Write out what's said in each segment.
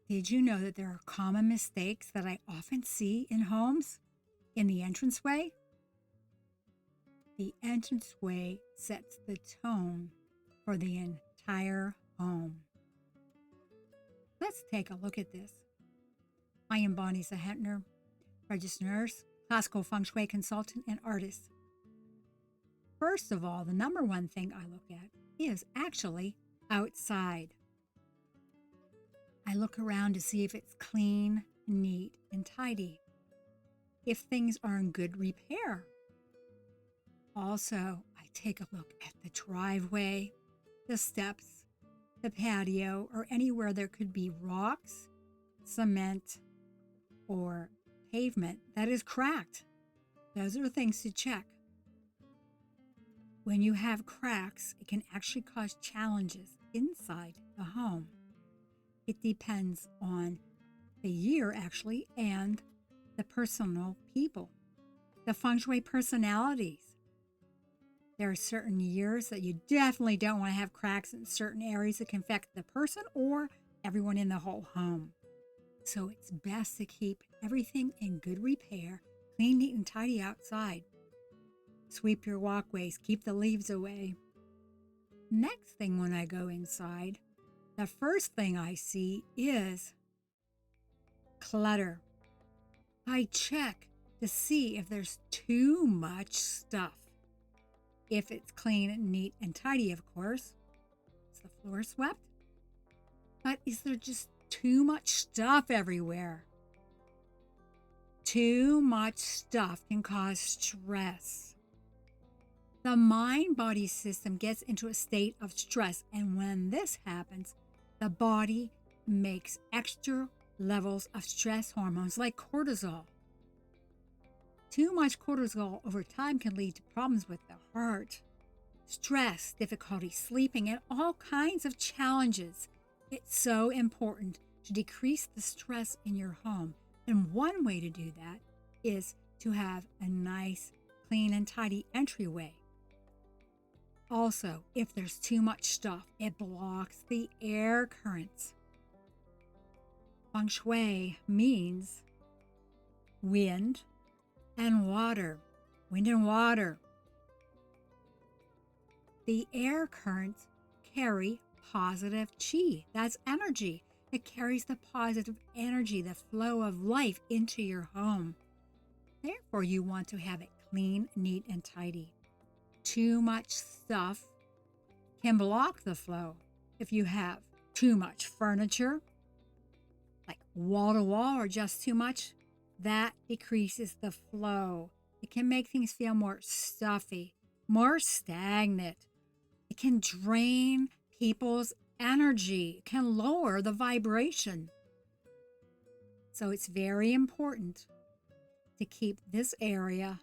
Did you know that there are common mistakes that I often see in homes in the entranceway? The entranceway sets the tone for the entire home. Let's take a look at this. I am Bonnie Zahentner, registered nurse, Classical Feng Shui Consultant, and artist. First of all, the number one thing I look at is actually outside. I look around to see if it's clean, neat, and tidy. If things are in good repair. Also, I take a look at the driveway, the steps, the patio, or anywhere there could be rocks, cement, or pavement that is cracked. Those are things to check. When you have cracks, it can actually cause challenges inside the home. It depends on the year, actually, and the personal people, the feng shui personalities. There are certain years that you definitely don't want to have cracks in certain areas that can affect the person or everyone in the whole home. So it's best to keep everything in good repair, clean, neat, and tidy outside. Sweep your walkways, keep the leaves away. Next thing when I go inside, the first thing I see is clutter. I check to see if there's too much stuff. If it's clean and neat and tidy, of course. Is the floor swept? But is there just too much stuff everywhere? Too much stuff can cause stress. The mind-body system gets into a state of stress, and when this happens, the body makes extra levels of stress hormones like cortisol. Too much cortisol over time can lead to problems with the heart, stress, difficulty sleeping, and all kinds of challenges. It's so important to decrease the stress in your home. And one way to do that is to have a nice, clean, and tidy entryway. Also, if there's too much stuff, it blocks the air currents. Feng Shui means wind and water. Wind and water. The air currents carry positive qi. That's energy. It carries the positive energy, the flow of life into your home. Therefore, you want to have it clean, neat, and tidy. Too much stuff can block the flow. If you have too much furniture, like wall to wall or just too much, that decreases the flow. It can make things feel more stuffy, more stagnant. It can drain people's energy. It can lower the vibration. So it's very important to keep this area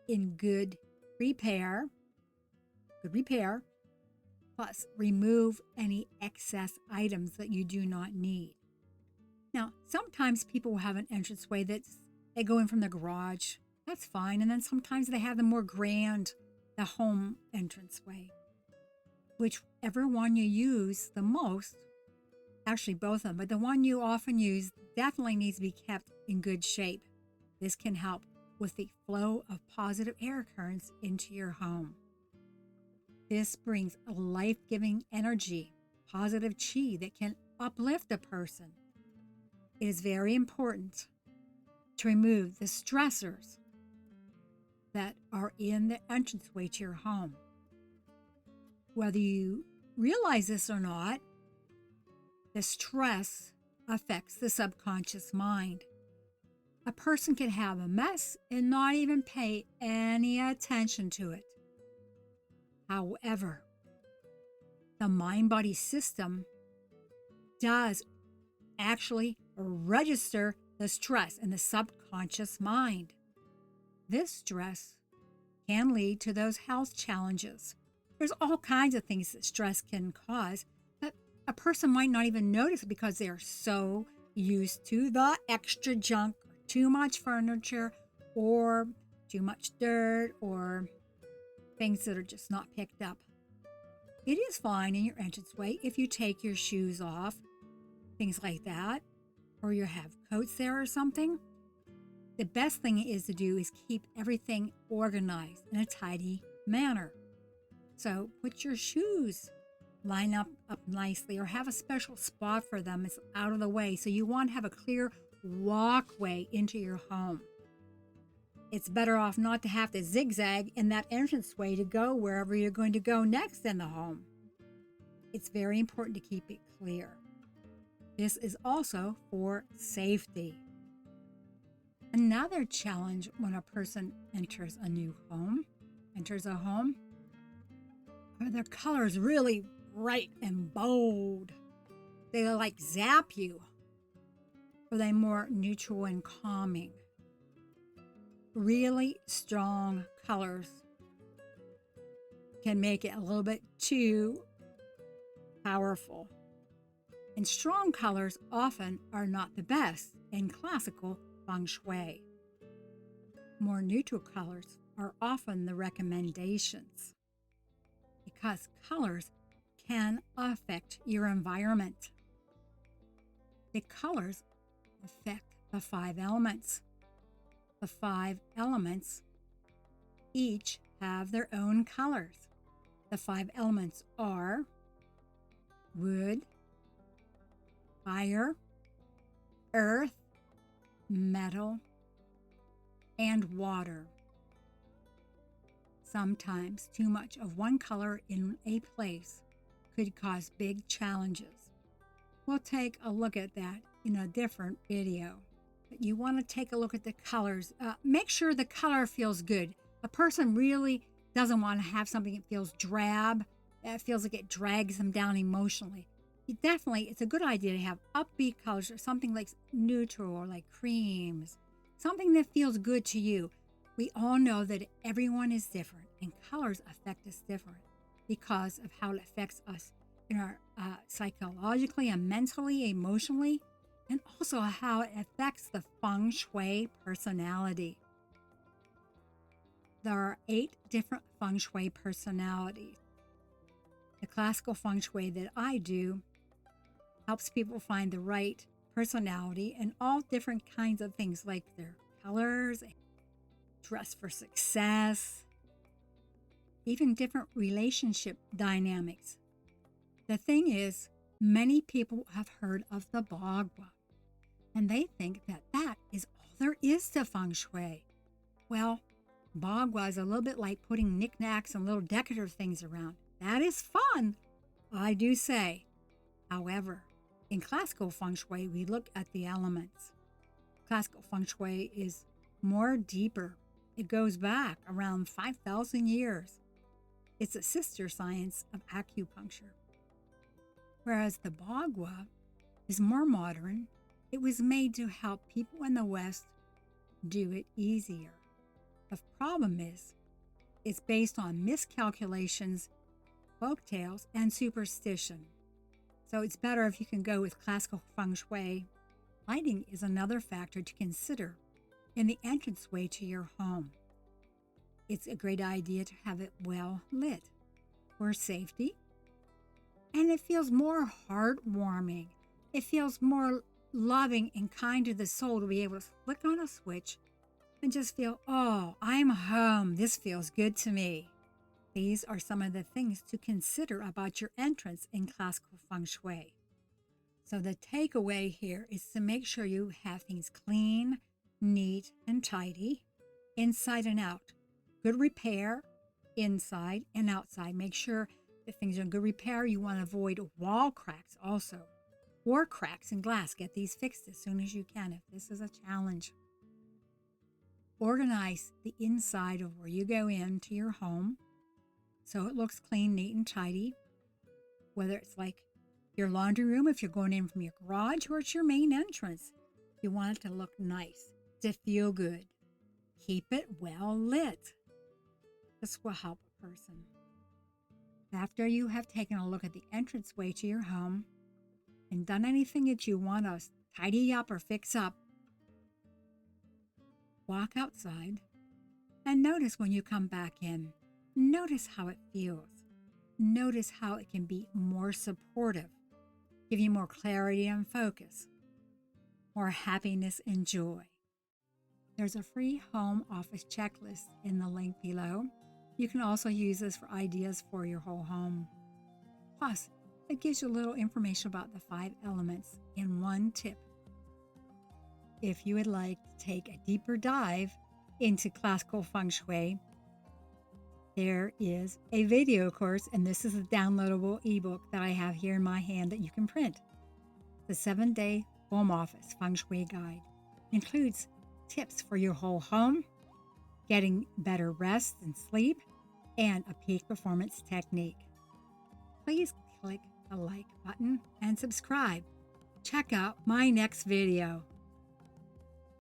in good repair, plus remove any excess items that you do not need. Now, sometimes people will have an entranceway they go in from the garage. That's fine. And then sometimes they have the more grand, the home entranceway. Whichever one you use the most, actually both of them, but the one you often use definitely needs to be kept in good shape. This can help with the flow of positive air currents into your home. This brings a life-giving energy, positive qi that can uplift a person. It is very important to remove the stressors that are in the entranceway to your home. Whether you realize this or not, the stress affects the subconscious mind. A person can have a mess and not even pay any attention to it. However, the mind-body system does actually register the stress in the subconscious mind. This stress can lead to those health challenges. There's all kinds of things that stress can cause, but a person might not even notice because they are so used to the extra junk, or too much furniture, or too much dirt, or things that are just not picked up. It is fine in your entranceway if you take your shoes off things like that, or you have coats there or something, the best thing is to do is keep everything organized in a tidy manner. So put your shoes line up nicely, or have a special spot for them. It's out of the way. So you want to have a clear walkway into your home. It's better off not to have to zigzag in that entranceway to go wherever you're going to go next in the home. It's very important to keep it clear. This is also for safety. Another challenge when a person enters a home, are their colors really bright and bold? They like zap you. Or are they more neutral and calming? Really strong colors can make it a little bit too powerful. And strong colors often are not the best in classical Feng Shui. More neutral colors are often the recommendations because colors can affect your environment. The colors affect the 5 elements. The 5 elements each have their own colors. The 5 elements are wood, fire, earth, metal, and water. Sometimes too much of one color in a place could cause big challenges. We'll take a look at that in a different video. But you want to take a look at the colors. Make sure the color feels good. A person really doesn't want to have something that feels drab, that feels like it drags them down emotionally. It's a good idea to have upbeat colors or something like neutral or like creams, something that feels good to you. We all know that everyone is different and colors affect us different because of how it affects us in our psychologically and mentally, emotionally, and also how it affects the Feng Shui personality. There are 8 different Feng Shui personalities. The classical Feng Shui that I do helps people find the right personality and all different kinds of things like their colors, dress for success, even different relationship dynamics. The thing is, many people have heard of the Bagua, and they think that that is all there is to Feng Shui. Well, Bagua is a little bit like putting knickknacks and little decorative things around. That is fun, I do say. However, in classical Feng Shui, we look at the elements. Classical Feng Shui is more deeper. It goes back around 5,000 years. It's a sister science of acupuncture. Whereas the Bagua is more modern. It was made to help people in the West do it easier. The problem is, it's based on miscalculations, folktales, and superstition. So it's better if you can go with classical Feng Shui. Lighting is another factor to consider in the entranceway to your home. It's a great idea to have it well lit for safety, and it feels more heartwarming. It feels more loving and kind to the soul to be able to flick on a switch and just feel, oh, I'm home. This feels good to me. These are some of the things to consider about your entrance in classical Feng Shui. So the takeaway here is to make sure you have things clean, neat, and tidy, inside and out. Good repair, inside and outside. Make sure that things are in good repair. You want to avoid wall cracks also, or cracks in glass. Get these fixed as soon as you can if this is a challenge. Organize the inside of where you go into your home so it looks clean, neat, and tidy. Whether it's like your laundry room if you're going in from your garage, or it's your main entrance. You want it to look nice, to feel good. Keep it well lit. This will help a person. After you have taken a look at the entranceway to your home and done anything that you want to tidy up or fix up, walk outside and notice when you come back in. Notice how it feels. Notice how it can be more supportive. give you more clarity and focus, more happiness and joy. There's a free home office checklist in the link below. You can also use this for ideas for your whole home. Plus, it gives you a little information about the 5 elements in one tip. If you would like to take a deeper dive into classical feng shui, there is a video course, and this is a downloadable ebook that I have here in my hand that you can print. The 7-day home office feng shui guide includes tips for your whole home, getting better rest and sleep, and a peak performance technique. Please click the like button and subscribe. Check out my next video.